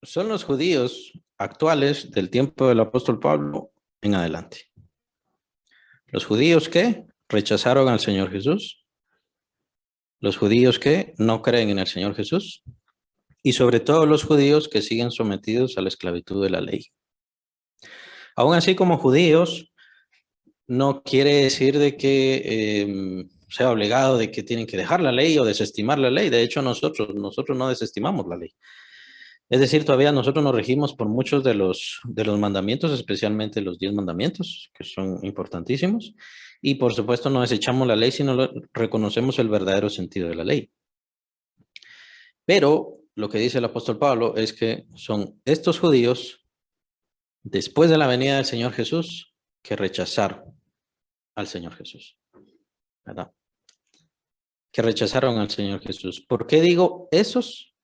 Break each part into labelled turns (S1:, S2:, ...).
S1: son los judíos actuales del tiempo del apóstol Pablo en adelante. Los judíos que rechazaron al Señor Jesús, los judíos que no creen en el Señor Jesús y sobre todo los judíos que siguen sometidos a la esclavitud de la ley. Aún así, como judíos, no quiere decir de que sea obligado de que tienen que dejar la ley o desestimar la ley. De hecho, nosotros no desestimamos la ley. Es decir, todavía nosotros nos regimos por muchos de los mandamientos, especialmente los 10 mandamientos, que son importantísimos. Y por supuesto no desechamos la ley, sino reconocemos el verdadero sentido de la ley. Pero lo que dice el apóstol Pablo es que son estos judíos, después de la venida del Señor Jesús, que rechazaron al Señor Jesús, ¿verdad? Que rechazaron al Señor Jesús. ¿Por qué digo esos?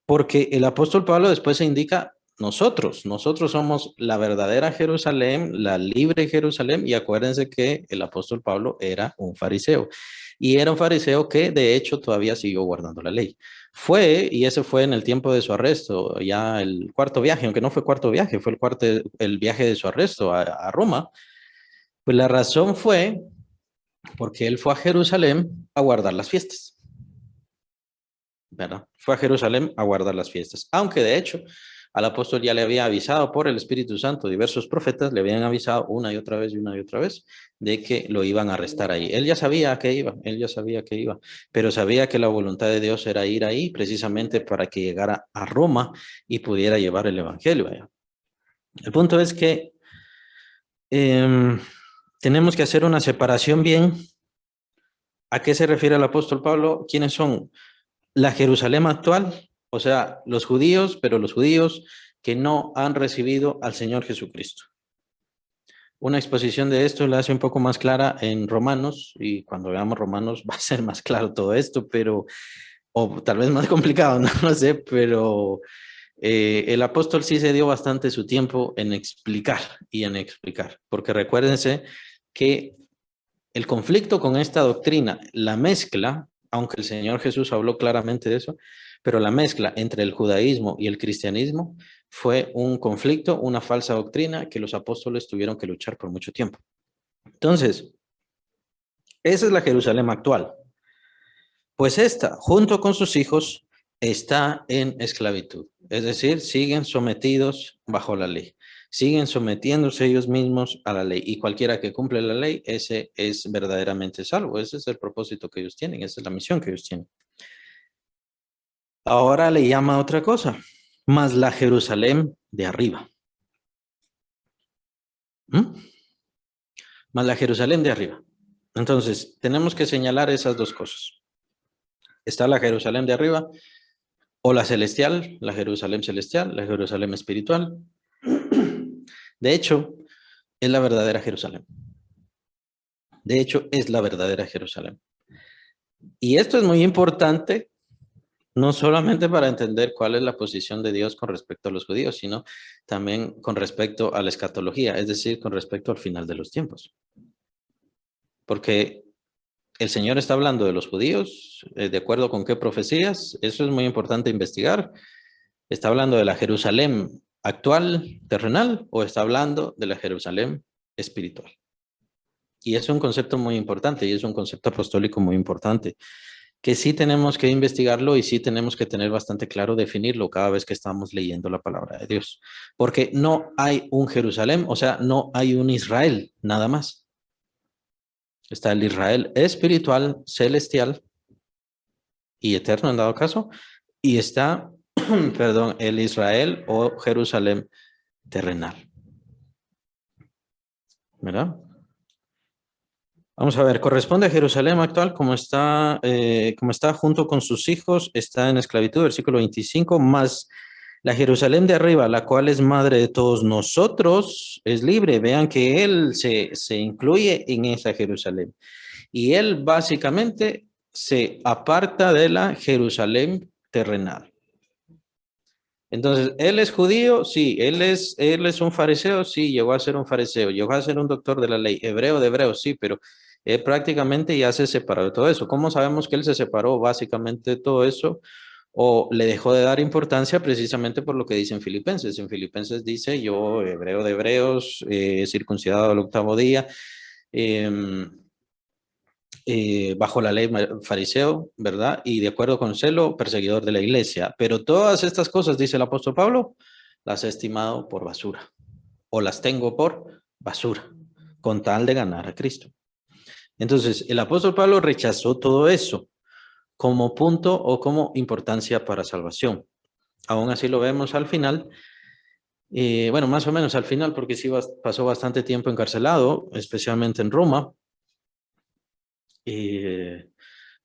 S1: Porque el apóstol Pablo después se indica nosotros somos la verdadera Jerusalén, la libre Jerusalén, y acuérdense que el apóstol Pablo era un fariseo, y era un fariseo que de hecho todavía siguió guardando la ley. Y ese fue en el tiempo de su arresto, ya el cuarto viaje, aunque no fue cuarto viaje, fue el viaje de su arresto a Roma. Pues la razón fue porque él fue a Jerusalén a guardar las fiestas, ¿verdad? Fue a Jerusalén a guardar las fiestas, aunque de hecho al apóstol ya le había avisado por el Espíritu Santo, diversos profetas le habían avisado una y otra vez de que lo iban a arrestar ahí. Él ya sabía que iba, pero sabía que la voluntad de Dios era ir ahí precisamente para que llegara a Roma y pudiera llevar el evangelio allá. El punto es que tenemos que hacer una separación bien. ¿A qué se refiere el apóstol Pablo? ¿Quiénes son? La Jerusalén actual, o sea, los judíos, pero los judíos que no han recibido al Señor Jesucristo. Una exposición de esto la hace un poco más clara en Romanos, y cuando veamos Romanos va a ser más claro todo esto, pero, o tal vez más complicado, no lo sé, pero el apóstol sí se dio bastante su tiempo en explicar, porque recuérdense que el conflicto con esta doctrina, la mezcla, aunque el Señor Jesús habló claramente de eso, pero la mezcla entre el judaísmo y el cristianismo fue un conflicto, una falsa doctrina que los apóstoles tuvieron que luchar por mucho tiempo. Entonces, esa es la Jerusalén actual. Pues esta, junto con sus hijos, está en esclavitud. Es decir, siguen sometidos bajo la ley. Siguen sometiéndose ellos mismos a la ley. Y cualquiera que cumple la ley, ese es verdaderamente salvo. Ese es el propósito que ellos tienen. Esa es la misión que ellos tienen. Ahora le llama a otra cosa. Más la Jerusalén de arriba. Más la Jerusalén de arriba. Entonces, tenemos que señalar esas dos cosas. Está la Jerusalén de arriba, o la celestial, la Jerusalén celestial, la Jerusalén espiritual. De hecho, es la verdadera Jerusalén. De hecho, es la verdadera Jerusalén. Y esto es muy importante, no solamente para entender cuál es la posición de Dios con respecto a los judíos, sino también con respecto a la escatología, es decir, con respecto al final de los tiempos. Porque el Señor está hablando de los judíos, ¿de acuerdo con qué profecías? Eso es muy importante investigar. ¿Está hablando de la Jerusalén actual, terrenal, o está hablando de la Jerusalén espiritual? Y es un concepto muy importante, y es un concepto apostólico muy importante, que sí tenemos que investigarlo y sí tenemos que tener bastante claro definirlo cada vez que estamos leyendo la palabra de Dios. Porque no hay un Jerusalén, o sea, no hay un Israel, nada más. Está el Israel espiritual, celestial y eterno en dado caso, y está, perdón, el Israel o Jerusalén terrenal. ¿Verdad? Vamos a ver, corresponde a Jerusalén actual como está junto con sus hijos, está en esclavitud, versículo 25, más la Jerusalén de arriba, la cual es madre de todos nosotros, es libre. Vean que él se incluye en esa Jerusalén. Y él básicamente se aparta de la Jerusalén terrenal. Entonces, ¿él es judío? Sí. ¿Él es un fariseo? Sí, llegó a ser un fariseo. Llegó a ser un doctor de la ley. Hebreo de hebreos, sí, pero prácticamente ya se separó de todo eso. ¿Cómo sabemos que él se separó básicamente de todo eso? o le dejó de dar importancia precisamente por lo que dice en Filipenses. En Filipenses dice, yo, hebreo de hebreos, circuncidado al 8º día, bajo la ley fariseo, ¿verdad? Y de acuerdo con celo, perseguidor de la iglesia. Pero todas estas cosas, dice el apóstol Pablo, las he estimado por basura, o las tengo por basura, con tal de ganar a Cristo. Entonces, el apóstol Pablo rechazó todo eso como punto o como importancia para salvación. Aún así lo vemos al final, bueno, más o menos al final, porque sí pasó bastante tiempo encarcelado, especialmente en Roma.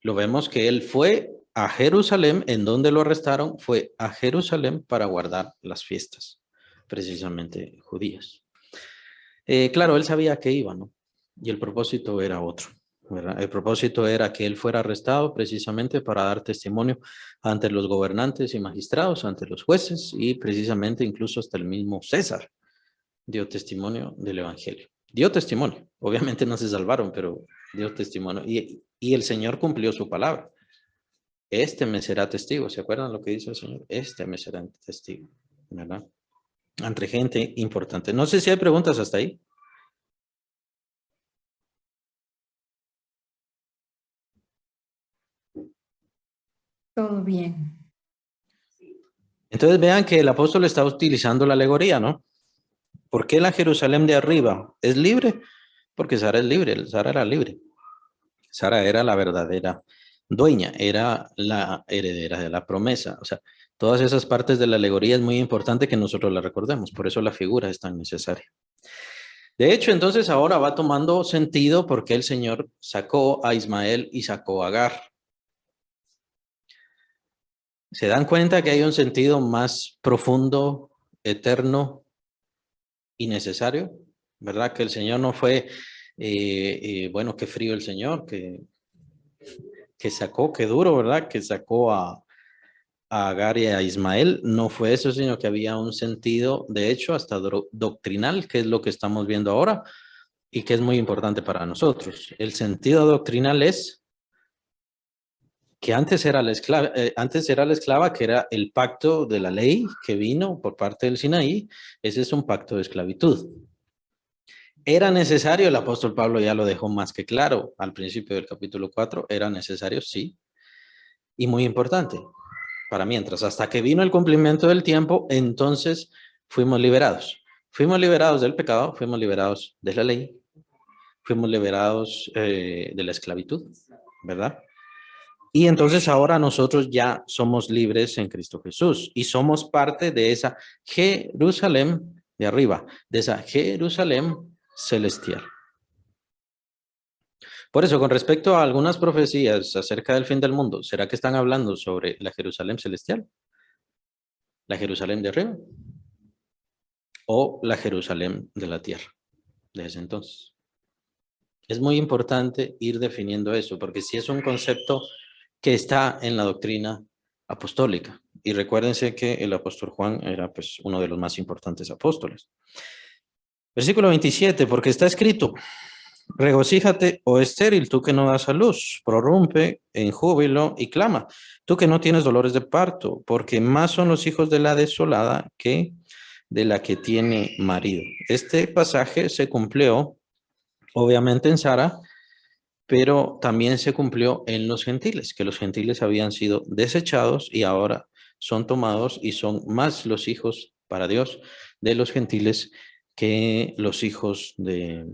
S1: Lo vemos que él fue a Jerusalén, en donde lo arrestaron, fue a Jerusalén para guardar las fiestas, precisamente judías. Claro, él sabía que iba, ¿no? Y el propósito era otro, ¿verdad? El propósito era que él fuera arrestado precisamente para dar testimonio ante los gobernantes y magistrados, ante los jueces y precisamente incluso hasta el mismo César dio testimonio del evangelio. Dio testimonio, obviamente no se salvaron, pero dio testimonio y el Señor cumplió su palabra. Este me será testigo, ¿se acuerdan lo que dice el Señor? Este me será testigo, ¿verdad? Entre gente importante. No sé si hay preguntas hasta ahí.
S2: Todo bien.
S1: Entonces vean que el apóstol está utilizando la alegoría, ¿no? ¿Por qué la Jerusalén de arriba es libre? Porque Sara es libre, Sara era libre. Sara era la verdadera dueña, era la heredera de la promesa. O sea, todas esas partes de la alegoría es muy importante que nosotros la recordemos, por eso la figura es tan necesaria. De hecho, entonces ahora va tomando sentido porque el Señor sacó a Ismael y sacó a Agar. ¿Se dan cuenta que hay un sentido más profundo, eterno y necesario? ¿Verdad? Que el Señor no fue, bueno, qué frío el Señor, que sacó, qué duro, ¿verdad? Que sacó a Agar y a Ismael. No fue eso, sino que había un sentido, de hecho, hasta doctrinal, que es lo que estamos viendo ahora y que es muy importante para nosotros. El sentido doctrinal es que antes era la esclava, que era el pacto de la ley que vino por parte del Sinaí. Ese es un pacto de esclavitud. ¿Era necesario? El apóstol Pablo ya lo dejó más que claro al principio del capítulo 4. ¿Era necesario? Sí. Y muy importante, para mientras, hasta que vino el cumplimiento del tiempo, entonces fuimos liberados. Fuimos liberados del pecado, fuimos liberados de la ley, fuimos liberados de la esclavitud, ¿verdad? Y entonces ahora nosotros ya somos libres en Cristo Jesús y somos parte de esa Jerusalén de arriba, de esa Jerusalén celestial. Por eso, con respecto a algunas profecías acerca del fin del mundo, ¿será que están hablando sobre la Jerusalén celestial? ¿La Jerusalén de arriba? ¿O la Jerusalén de la tierra de ese entonces? Es muy importante ir definiendo eso, porque si es un concepto que está en la doctrina apostólica. Y recuérdense que el apóstol Juan era pues uno de los más importantes apóstoles. Versículo 27, porque está escrito, regocíjate, oh estéril, tú que no das a luz, prorrumpe en júbilo y clama, tú que no tienes dolores de parto, porque más son los hijos de la desolada que de la que tiene marido. Este pasaje se cumplió, obviamente, en Sara, pero también se cumplió en los gentiles, que los gentiles habían sido desechados y ahora son tomados y son más los hijos para Dios de los gentiles que los hijos de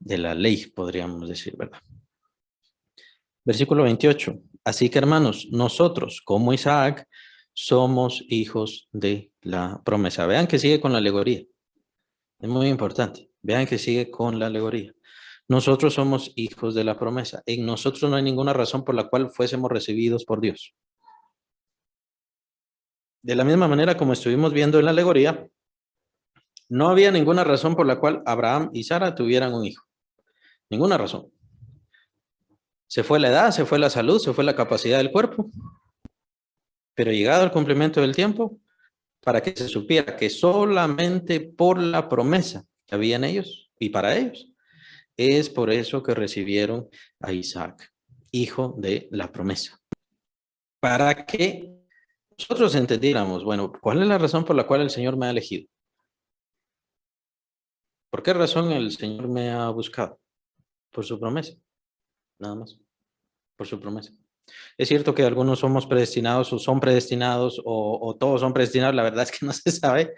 S1: la ley, podríamos decir, ¿verdad? Versículo 28. Así que, hermanos, nosotros, como Isaac, somos hijos de la promesa. Vean que sigue con la alegoría. Es muy importante. Vean que sigue con la alegoría. Nosotros somos hijos de la promesa. En nosotros no hay ninguna razón por la cual fuésemos recibidos por Dios. De la misma manera como estuvimos viendo en la alegoría, no había ninguna razón por la cual Abraham y Sara tuvieran un hijo. Ninguna razón. Se fue la edad, se fue la salud, se fue la capacidad del cuerpo. Pero llegado el cumplimiento del tiempo, para que se supiera que solamente por la promesa que había en ellos y para ellos, es por eso que recibieron a Isaac, hijo de la promesa. ¿Para qué? nosotros entendiéramos, bueno, ¿cuál es la razón por la cual el Señor me ha elegido? ¿Por qué razón el Señor me ha buscado? Por su promesa, nada más, por su promesa. Es cierto que algunos somos predestinados o son predestinados o todos son predestinados, la verdad es que no se sabe.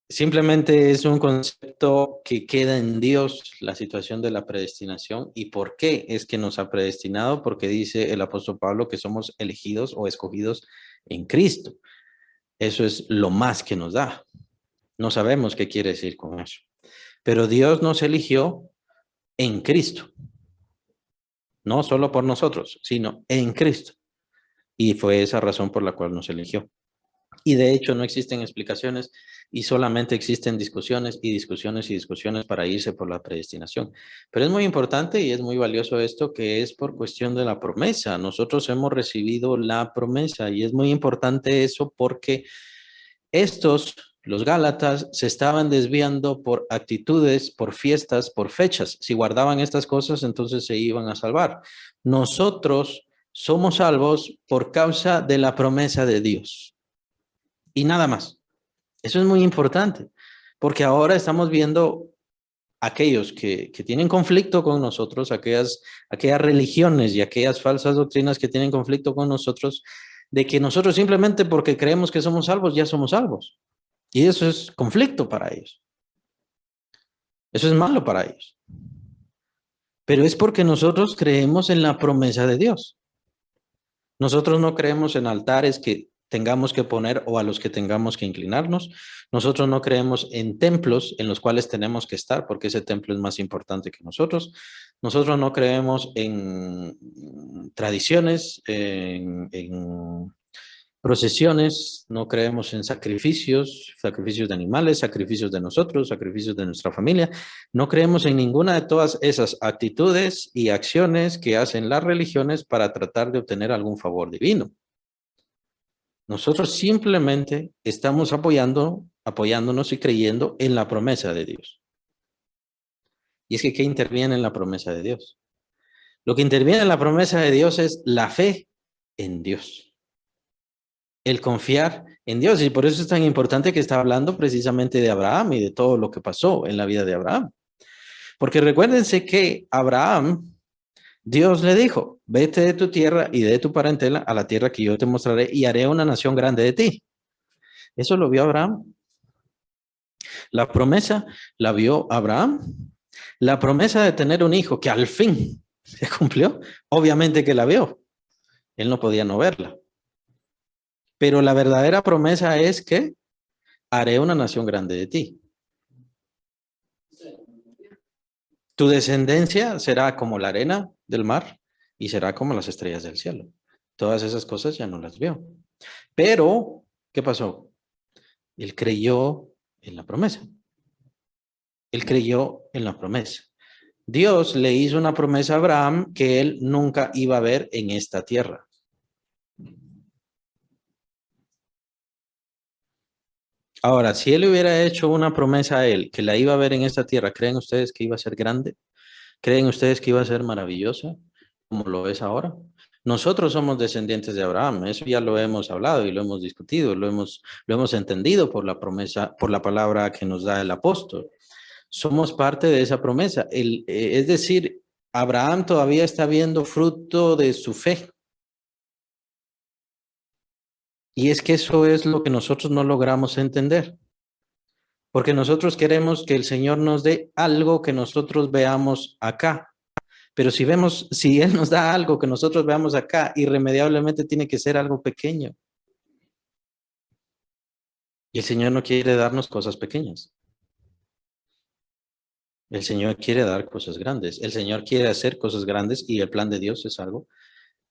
S1: Simplemente es un concepto que queda en Dios, la situación de la predestinación. ¿Y por qué es que nos ha predestinado? Porque dice el apóstol Pablo que somos elegidos o escogidos en Cristo. Eso es lo más que nos da. No sabemos qué quiere decir con eso. Pero Dios nos eligió en Cristo. No solo por nosotros, sino en Cristo. Y fue esa razón por la cual nos eligió. Y de hecho no existen explicaciones y solamente existen discusiones y discusiones y discusiones para irse por la predestinación. Pero es muy importante y es muy valioso esto que es por cuestión de la promesa. Nosotros hemos recibido la promesa y es muy importante eso porque estos, los Gálatas, se estaban desviando por actitudes, por fiestas, por fechas. Si guardaban estas cosas, entonces se iban a salvar. Nosotros somos salvos por causa de la promesa de Dios. Y nada más. Eso es muy importante, porque ahora estamos viendo aquellos que tienen conflicto con nosotros, aquellas religiones y aquellas falsas doctrinas que tienen conflicto con nosotros, de que nosotros simplemente porque creemos que somos salvos, ya somos salvos. Y eso es conflicto para ellos. Eso es malo para ellos. Pero es porque nosotros creemos en la promesa de Dios. Nosotros no creemos en altares que tengamos que poner o a los que tengamos que inclinarnos. Nosotros no creemos en templos en los cuales tenemos que estar porque ese templo es más importante que nosotros. Nosotros no creemos en tradiciones, en procesiones, no creemos en sacrificios, sacrificios de animales, sacrificios de nosotros, sacrificios de nuestra familia. No creemos en ninguna de todas esas actitudes y acciones que hacen las religiones para tratar de obtener algún favor divino. Nosotros simplemente estamos apoyándonos y creyendo en la promesa de Dios. Y es que, ¿qué interviene en la promesa de Dios? Lo que interviene en la promesa de Dios es la fe en Dios. El confiar en Dios. Y por eso es tan importante que está hablando precisamente de Abraham y de todo lo que pasó en la vida de Abraham. Porque recuérdense que Abraham, Dios le dijo, vete de tu tierra y de tu parentela a la tierra que yo te mostraré y haré una nación grande de ti. Eso lo vio Abraham. La promesa la vio Abraham. La promesa de tener un hijo que al fin se cumplió, obviamente que la vio. Él no podía no verla. Pero la verdadera promesa es que haré una nación grande de ti. Tu descendencia será como la arena del mar y será como las estrellas del cielo. Todas esas cosas ya no las vio. Pero, ¿qué pasó? Él creyó en la promesa. Él creyó en la promesa. Dios le hizo una promesa a Abraham que él nunca iba a ver en esta tierra. Ahora, si él hubiera hecho una promesa a él que la iba a ver en esta tierra, ¿creen ustedes que iba a ser grande? ¿Creen ustedes que iba a ser maravillosa como lo es ahora? Nosotros somos descendientes de Abraham, eso ya lo hemos hablado y lo hemos discutido, lo hemos entendido por la promesa, por la palabra que nos da el apóstol. Somos parte de esa promesa. Es decir, Abraham todavía está viendo fruto de su fe. Y es que eso es lo que nosotros no logramos entender. Porque nosotros queremos que el Señor nos dé algo que nosotros veamos acá. Pero si Él nos da algo que nosotros veamos acá, irremediablemente tiene que ser algo pequeño. Y el Señor no quiere darnos cosas pequeñas. El Señor quiere dar cosas grandes. El Señor quiere hacer cosas grandes y el plan de Dios es algo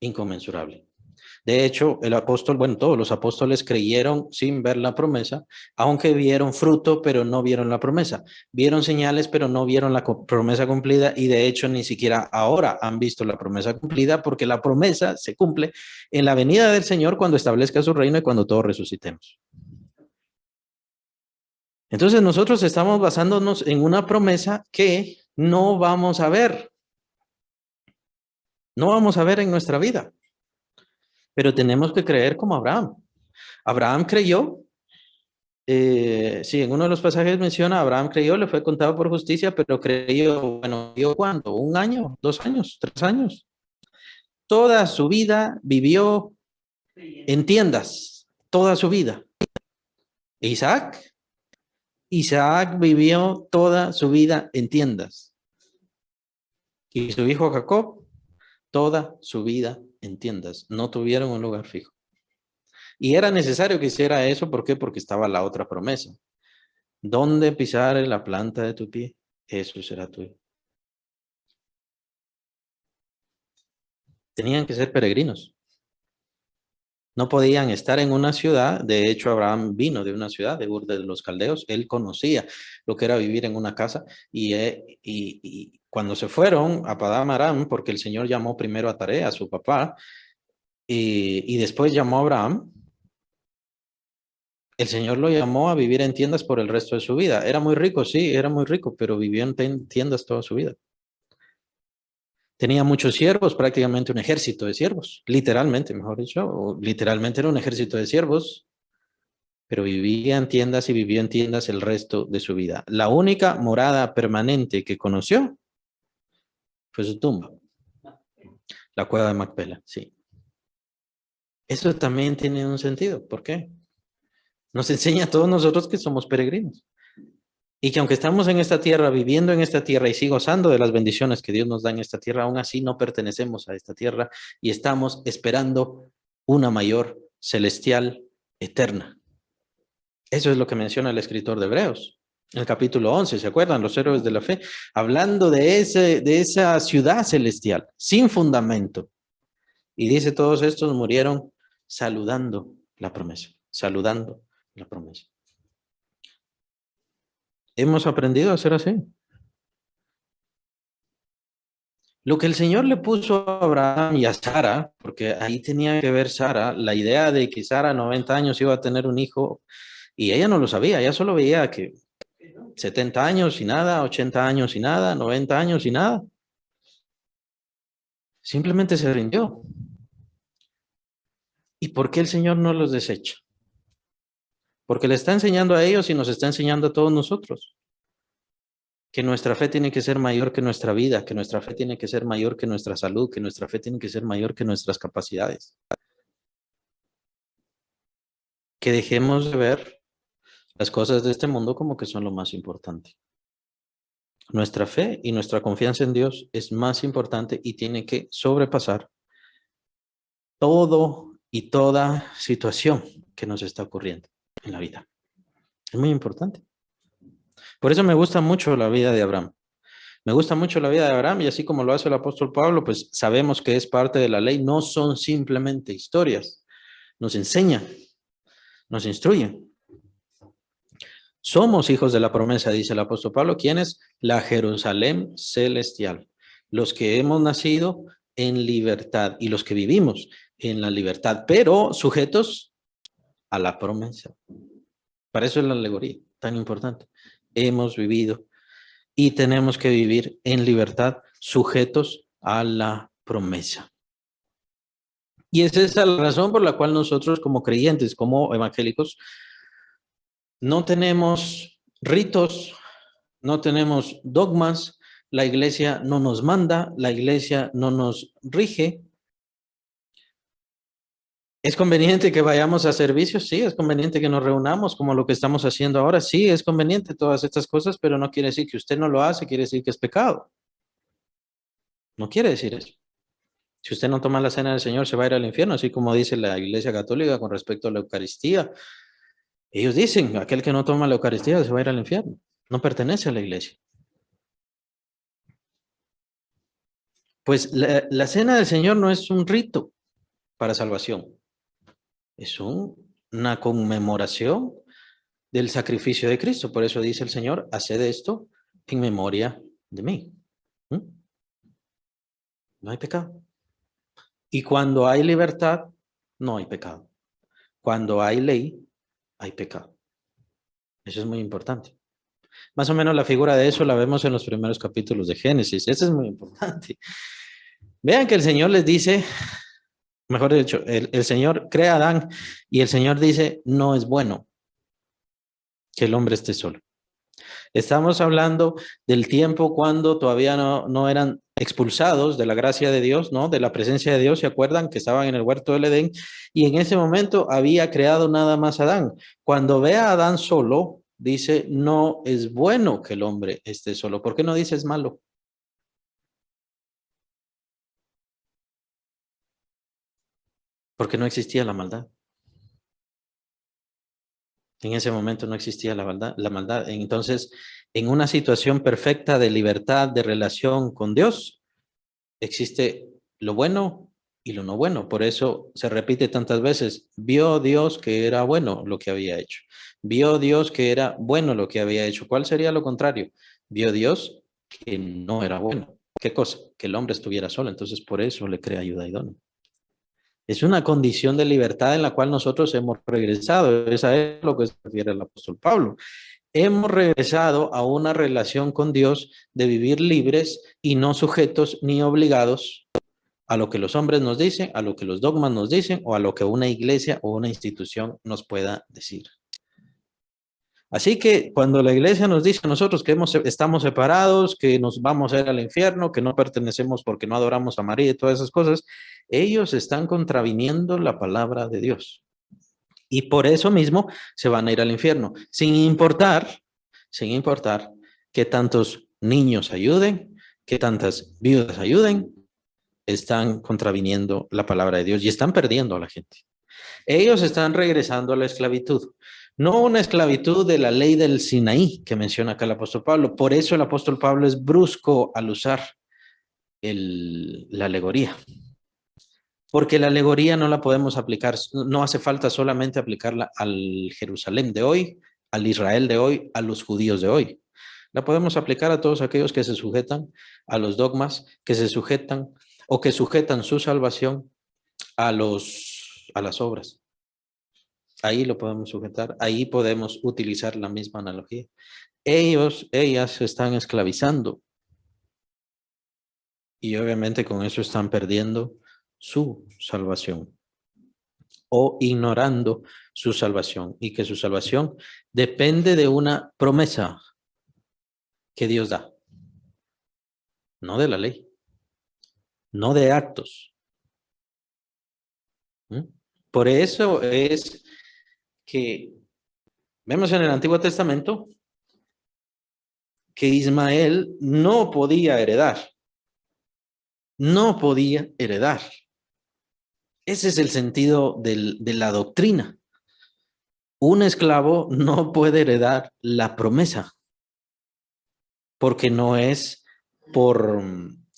S1: inconmensurable. De hecho, el apóstol, bueno, todos los apóstoles creyeron sin ver la promesa, aunque vieron fruto, pero no vieron la promesa. Vieron señales, pero no vieron la promesa cumplida y de hecho ni siquiera ahora han visto la promesa cumplida porque la promesa se cumple en la venida del Señor cuando establezca su reino y cuando todos resucitemos. Entonces nosotros estamos basándonos en una promesa que no vamos a ver. No vamos a ver en nuestra vida. Pero tenemos que creer como Abraham. Abraham creyó, sí, en uno de los pasajes menciona, Abraham creyó, le fue contado por justicia, pero creyó, bueno, ¿vivió cuánto? ¿1 año? ¿2 años? ¿3 años? Toda su vida vivió en tiendas, toda su vida. Isaac vivió toda su vida en tiendas. Y su hijo Jacob, toda su vida en tiendas. No tuvieron un lugar fijo. Y era necesario que hiciera eso, ¿por qué? Porque estaba la otra promesa. Donde pisare la planta de tu pie, eso será tuyo. Tenían que ser peregrinos. No podían estar en una ciudad. De hecho, Abraham vino de una ciudad, de Ur de los Caldeos. Él conocía lo que era vivir en una casa. Y cuando se fueron a Padán Aram, porque el Señor llamó primero a Taré, a su papá, y después llamó a Abraham, el Señor lo llamó a vivir en tiendas por el resto de su vida. Era muy rico, sí, era muy rico, pero vivió en tiendas toda su vida. Tenía muchos siervos, prácticamente un ejército de siervos, literalmente, mejor dicho, literalmente era un ejército de siervos, pero vivía en tiendas y vivió en tiendas el resto de su vida. La única morada permanente que conoció fue su tumba, la cueva de Macpela, sí. Eso también tiene un sentido. ¿Por qué? Nos enseña a todos nosotros que somos peregrinos. Y que aunque estamos en esta tierra, viviendo en esta tierra y sí gozando de las bendiciones que Dios nos da en esta tierra, aún así no pertenecemos a esta tierra y estamos esperando una mayor, celestial, eterna. Eso es lo que menciona el escritor de Hebreos. En el capítulo 11, ¿se acuerdan? Los héroes de la fe, hablando de esa ciudad celestial, sin fundamento. Y dice, todos estos murieron saludando la promesa, saludando la promesa. Hemos aprendido a hacer así. Lo que el Señor le puso a Abraham y a Sara, porque ahí tenía que ver Sara, la idea de que Sara a 90 años iba a tener un hijo, y ella no lo sabía, ella solo veía que 70 años y nada, 80 años y nada, 90 años y nada. Simplemente se rindió. ¿Y por qué el Señor no los desecha? Porque le está enseñando a ellos y nos está enseñando a todos nosotros. Que nuestra fe tiene que ser mayor que nuestra vida, que nuestra fe tiene que ser mayor que nuestra salud, que nuestra fe tiene que ser mayor que nuestras capacidades. Que dejemos de ver las cosas de este mundo como que son lo más importante. Nuestra fe y nuestra confianza en Dios es más importante y tiene que sobrepasar todo y toda situación que nos está ocurriendo en la vida. Es muy importante. Por eso me gusta mucho la vida de Abraham. Me gusta mucho la vida de Abraham y así como lo hace el apóstol Pablo, pues sabemos que es parte de la ley. No son simplemente historias. Nos enseñan, nos instruyen. Somos hijos de la promesa, dice el apóstol Pablo, ¿quiénes? La Jerusalén celestial. Los que hemos nacido en libertad y los que vivimos en la libertad, pero sujetos a la promesa. Para eso es la alegoría tan importante. Hemos vivido y tenemos que vivir en libertad, sujetos a la promesa. Y esa es la razón por la cual nosotros como creyentes, como evangélicos, no tenemos ritos, no tenemos dogmas, la iglesia no nos manda, la iglesia no nos rige. ¿Es conveniente que vayamos a servicios? Sí, es conveniente que nos reunamos como lo que estamos haciendo ahora. Sí, es conveniente todas estas cosas, pero no quiere decir que usted no lo hace, quiere decir que es pecado. No quiere decir eso. Si usted no toma la cena del Señor, se va a ir al infierno, así como dice la Iglesia Católica con respecto a la Eucaristía. Ellos dicen, aquel que no toma la Eucaristía se va a ir al infierno. No pertenece a la iglesia. Pues la cena del Señor no es un rito para salvación. Es una conmemoración del sacrificio de Cristo. Por eso dice el Señor, haced esto en memoria de mí. No hay pecado. Y cuando hay libertad, no hay pecado. Cuando hay ley, hay pecado. Eso es muy importante. Más o menos la figura de eso la vemos en los primeros capítulos de Génesis. Eso es muy importante. Vean que el Señor les dice, Mejor dicho, el Señor crea a Adán y el Señor dice, no es bueno que el hombre esté solo. Estamos hablando del tiempo cuando todavía no eran expulsados de la gracia de Dios, ¿no? De la presencia de Dios, ¿se acuerdan? Que estaban en el huerto del Edén y en ese momento había creado nada más a Adán. Cuando ve a Adán solo, dice, no es bueno que el hombre esté solo. ¿Por qué no dice es malo? Porque no existía la maldad. En ese momento no existía la maldad. Entonces, en una situación perfecta de libertad, de relación con Dios, existe lo bueno y lo no bueno. Por eso se repite tantas veces, vio Dios que era bueno lo que había hecho. Vio Dios que era bueno lo que había hecho. ¿Cuál sería lo contrario? Vio Dios que no era bueno. ¿Qué cosa? Que el hombre estuviera solo. Entonces, por eso le crea ayuda idónea. Es una condición de libertad en la cual nosotros hemos regresado. Esa es lo que se refiere el apóstol Pablo. Hemos regresado a una relación con Dios de vivir libres y no sujetos ni obligados a lo que los hombres nos dicen, a lo que los dogmas nos dicen o a lo que una iglesia o una institución nos pueda decir. Así que cuando la iglesia nos dice a nosotros que estamos separados, que nos vamos a ir al infierno, que no pertenecemos porque no adoramos a María y todas esas cosas, ellos están contraviniendo la palabra de Dios. Y por eso mismo se van a ir al infierno, sin importar que tantos niños ayuden, que tantas viudas ayuden, están contraviniendo la palabra de Dios y están perdiendo a la gente. Ellos están regresando a la esclavitud, no una esclavitud de la ley del Sinaí que menciona acá el apóstol Pablo. Por eso el apóstol Pablo es brusco al usar la alegoría. Porque la alegoría no la podemos aplicar, no hace falta solamente aplicarla al Jerusalén de hoy, al Israel de hoy, a los judíos de hoy. La podemos aplicar a todos aquellos que se sujetan a los dogmas, que se sujetan o que sujetan su salvación a las obras. Ahí lo podemos sujetar, ahí podemos utilizar la misma analogía. Ellas se están esclavizando y obviamente con eso están perdiendo su salvación o ignorando su salvación y que su salvación depende de una promesa que Dios da, no de la ley, no de actos. ¿Mm? Por eso es que vemos en el Antiguo Testamento que Ismael no podía heredar. No podía heredar. Ese es el sentido de la doctrina. Un esclavo no puede heredar la promesa, porque no es por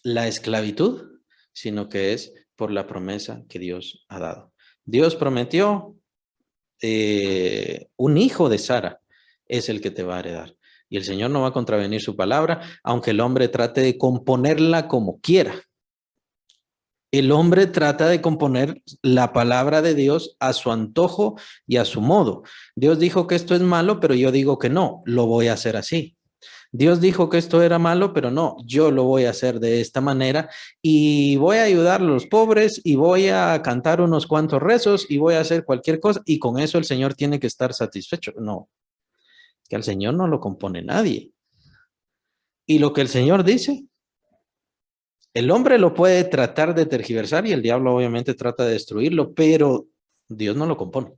S1: la esclavitud, sino que es por la promesa que Dios ha dado. Dios prometió un hijo de Sara es el que te va a heredar. Y el Señor no va a contravenir su palabra, aunque el hombre trate de componerla como quiera. El hombre trata de componer la palabra de Dios a su antojo y a su modo. Dios dijo que esto es malo, pero yo digo que no, lo voy a hacer así. Dios dijo que esto era malo, pero no, yo lo voy a hacer de esta manera y voy a ayudar a los pobres y voy a cantar unos cuantos rezos y voy a hacer cualquier cosa y con eso el Señor tiene que estar satisfecho. No, que al Señor no lo compone nadie. Y lo que el Señor dice, el hombre lo puede tratar de tergiversar y el diablo obviamente trata de destruirlo, pero Dios no lo compone.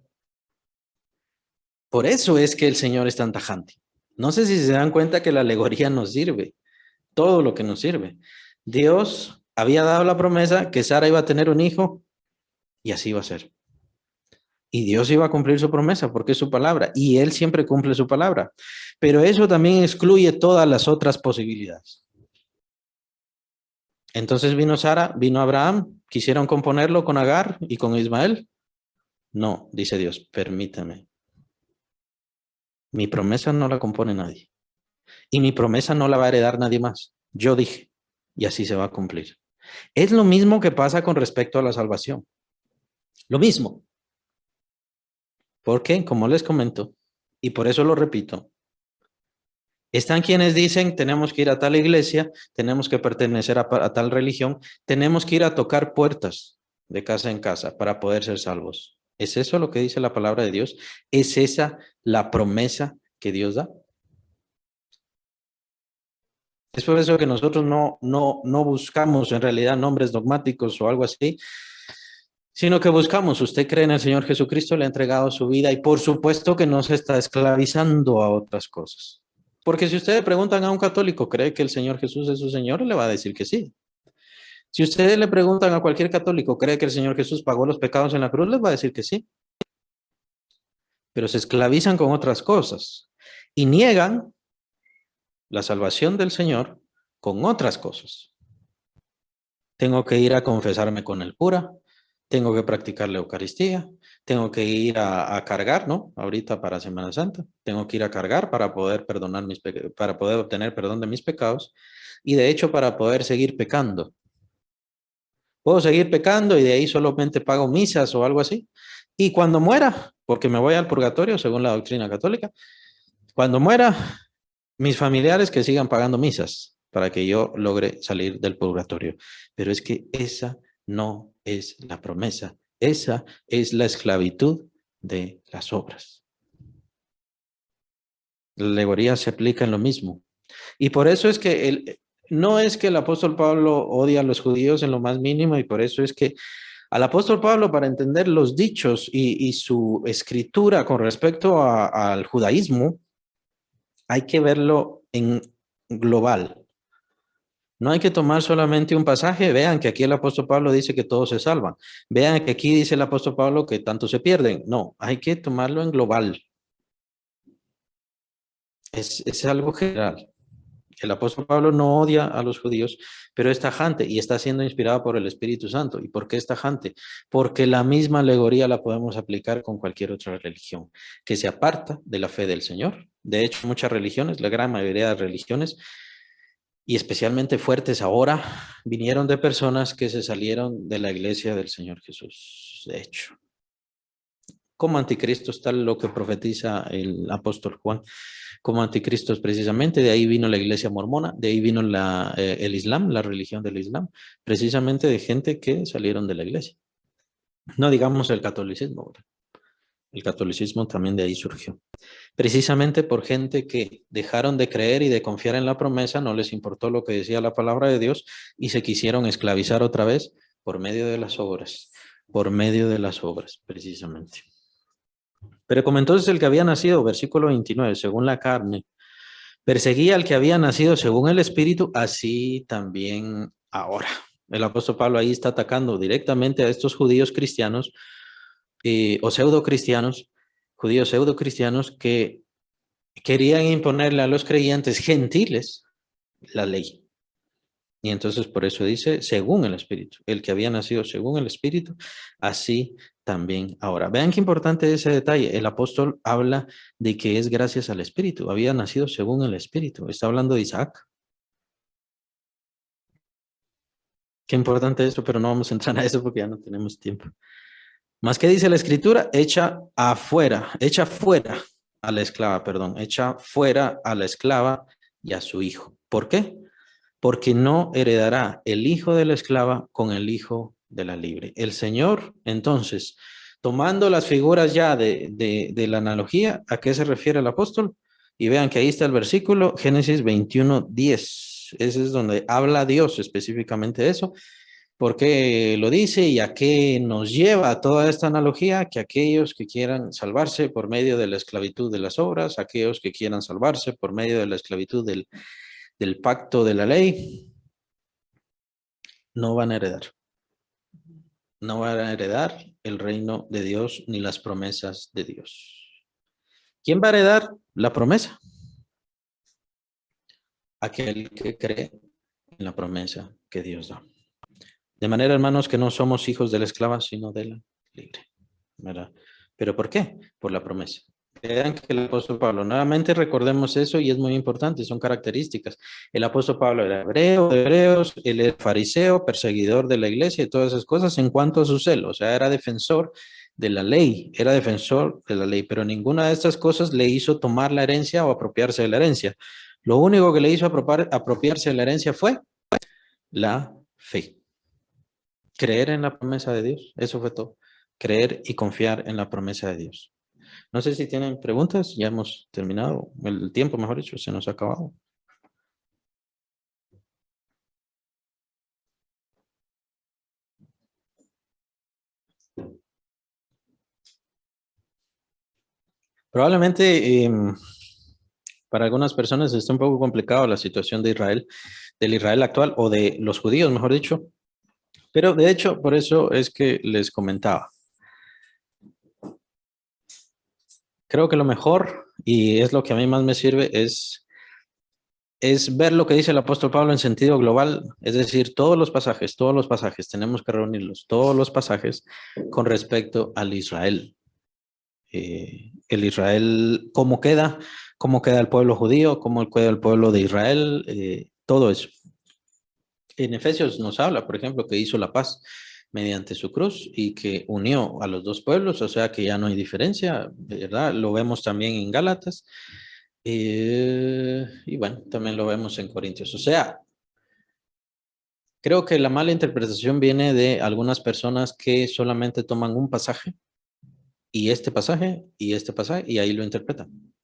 S1: Por eso es que el Señor es tan tajante. No sé si se dan cuenta que la alegoría nos sirve, todo lo que nos sirve. Dios había dado la promesa que Sara iba a tener un hijo y así iba a ser. Y Dios iba a cumplir su promesa porque es su palabra y Él siempre cumple su palabra. Pero eso también excluye todas las otras posibilidades. Entonces vino Sara, vino Abraham, quisieron componerlo con Agar y con Ismael. No, dice Dios, permítame. Mi promesa no la compone nadie. Y mi promesa no la va a heredar nadie más. Yo dije, y así se va a cumplir. Es lo mismo que pasa con respecto a la salvación. Lo mismo. Porque, como les comento, y por eso lo repito, están quienes dicen, tenemos que ir a tal iglesia, tenemos que pertenecer a tal religión, tenemos que ir a tocar puertas. de casa en casa para poder ser salvos. ¿Es eso lo que dice la palabra de Dios? ¿Es esa la promesa que Dios da? Es por eso que nosotros no buscamos en realidad nombres dogmáticos o algo así, sino que buscamos, usted cree en el Señor Jesucristo, le ha entregado su vida y por supuesto que no se está esclavizando a otras cosas. Porque si ustedes preguntan a un católico, ¿cree que el Señor Jesús es su Señor? Le va a decir que sí. Si ustedes le preguntan a cualquier católico, ¿cree que el Señor Jesús pagó los pecados en la cruz? Les va a decir que sí. Pero se esclavizan con otras cosas y niegan la salvación del Señor con otras cosas. Tengo que ir a confesarme con el cura, tengo que practicar la Eucaristía, tengo que ir a cargar, ¿no? Ahorita para Semana Santa, tengo que ir a cargar para poder perdonar para poder obtener perdón de mis pecados y de hecho para poder seguir pecando. Puedo seguir pecando y de ahí solamente pago misas o algo así. Y cuando muera, porque me voy al purgatorio según la doctrina católica, cuando muera, mis familiares que sigan pagando misas para que yo logre salir del purgatorio. Pero es que esa no es la promesa. Esa es la esclavitud de las obras. La alegoría se aplica en lo mismo. Y por eso es que no es que el apóstol Pablo odia a los judíos en lo más mínimo, y por eso es que al apóstol Pablo, para entender los dichos y su escritura con respecto al judaísmo, hay que verlo en global. No hay que tomar solamente un pasaje. Vean que aquí el apóstol Pablo dice que todos se salvan. Vean que aquí dice el apóstol Pablo que tanto se pierden. No, hay que tomarlo en global. Es algo general. El apóstol Pablo no odia a los judíos, pero es tajante y está siendo inspirado por el Espíritu Santo. ¿Y por qué es tajante? Porque la misma alegoría la podemos aplicar con cualquier otra religión que se aparta de la fe del Señor. De hecho, muchas religiones, la gran mayoría de religiones, y especialmente fuertes ahora, vinieron de personas que se salieron de la iglesia del Señor Jesús. De hecho, como anticristo está lo que profetiza el apóstol Juan. Como anticristos precisamente, de ahí vino la iglesia mormona, de ahí vino el Islam, la religión del Islam, precisamente de gente que salieron de la iglesia. No digamos el catolicismo, ¿verdad? El catolicismo también de ahí surgió. Precisamente por gente que dejaron de creer y de confiar en la promesa, no les importó lo que decía la palabra de Dios y se quisieron esclavizar otra vez por medio de las obras, precisamente. Pero como entonces el que había nacido, versículo 29, según la carne, perseguía al que había nacido según el Espíritu, así también ahora. El apóstol Pablo ahí está atacando directamente a estos judíos cristianos o pseudo-cristianos, judíos pseudo-cristianos que querían imponerle a los creyentes gentiles la ley. Y entonces por eso dice, según el Espíritu, el que había nacido según el Espíritu, así también ahora. Vean qué importante es ese detalle. El apóstol habla de que es gracias al Espíritu. Había nacido según el Espíritu. Está hablando de Isaac. Qué importante esto, pero no vamos a entrar a eso porque ya no tenemos tiempo. Más que dice la Escritura, echa fuera a la esclava, echa fuera a la esclava y a su hijo. ¿Por qué? Porque no heredará el hijo de la esclava con el hijo de la libre. El Señor, entonces, tomando las figuras ya de la analogía, ¿a qué se refiere el apóstol? Y vean que ahí está el versículo, Génesis 21:10. Ese es donde habla Dios específicamente de eso. ¿Por qué lo dice y a qué nos lleva toda esta analogía? Que aquellos que quieran salvarse por medio de la esclavitud de las obras, aquellos que quieran salvarse por medio de la esclavitud del pacto de la ley, no van a heredar. No van a heredar el reino de Dios ni las promesas de Dios. ¿Quién va a heredar la promesa? Aquel que cree en la promesa que Dios da. De manera, hermanos, que no somos hijos de la esclava, sino de la libre. ¿Verdad? ¿Pero por qué? Por la promesa. Vean que el apóstol Pablo, nuevamente recordemos eso y es muy importante, son características. El apóstol Pablo era hebreo de hebreos, él era fariseo, perseguidor de la iglesia y todas esas cosas en cuanto a su celo, o sea, era defensor de la ley, pero ninguna de estas cosas le hizo tomar la herencia o apropiarse de la herencia. Lo único que le hizo apropiarse de la herencia fue la fe. Creer en la promesa de Dios, eso fue todo. Creer y confiar en la promesa de Dios. No sé si tienen preguntas, ya hemos terminado. El tiempo, mejor dicho, se nos ha acabado. Probablemente para algunas personas está un poco complicado la situación de Israel, del Israel actual o de los judíos, mejor dicho. Pero de hecho, por eso es que les comentaba. Creo que lo mejor, y es lo que a mí más me sirve, es ver lo que dice el apóstol Pablo en sentido global, es decir, todos los pasajes, tenemos que reunirlos, todos los pasajes con respecto al Israel. El Israel, cómo queda el pueblo judío, cómo queda el pueblo de Israel, todo eso. En Efesios nos habla, por ejemplo, que hizo la paz mediante su cruz y que unió a los dos pueblos, o sea que ya no hay diferencia, ¿verdad? Lo vemos también en Gálatas y bueno, también lo vemos en Corintios. O sea, creo que la mala interpretación viene de algunas personas que solamente toman un pasaje y este pasaje y ahí lo interpretan,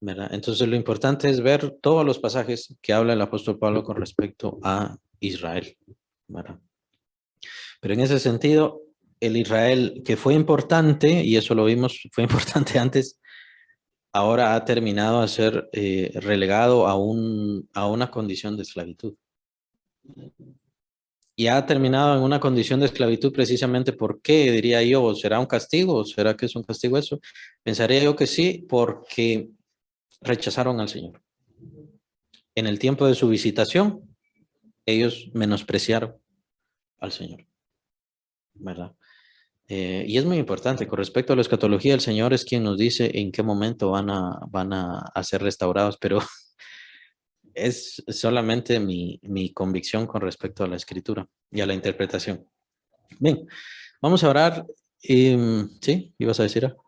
S1: ¿verdad? Entonces lo importante es ver todos los pasajes que habla el apóstol Pablo con respecto a Israel, ¿verdad? Pero en ese sentido, el Israel que fue importante, y eso lo vimos, fue importante antes, ahora ha terminado a ser relegado a una condición de esclavitud. Y ha terminado en una condición de esclavitud precisamente porque, diría yo, ¿será un castigo? ¿O será que es un castigo eso? Pensaría yo que sí, porque rechazaron al Señor. En el tiempo de su visitación, ellos menospreciaron al Señor, ¿verdad? Y es muy importante, con respecto a la escatología, el Señor es quien nos dice en qué momento van a ser restaurados, pero es solamente mi convicción con respecto a la escritura y a la interpretación. Bien, vamos a orar. Sí, ibas a decir algo.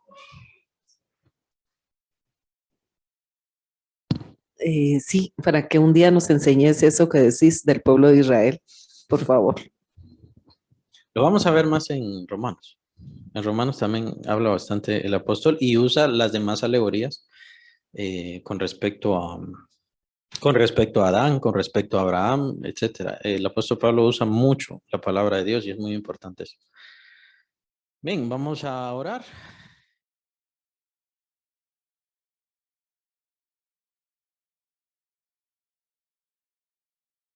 S3: Sí, para que un día nos enseñes eso que decís del pueblo de Israel, por favor.
S1: Lo vamos a ver más en Romanos. En Romanos también habla bastante el apóstol y usa las demás alegorías con respecto a Adán, con respecto a Abraham, etcétera. El apóstol Pablo usa mucho la palabra de Dios y es muy importante eso. Bien, vamos a orar.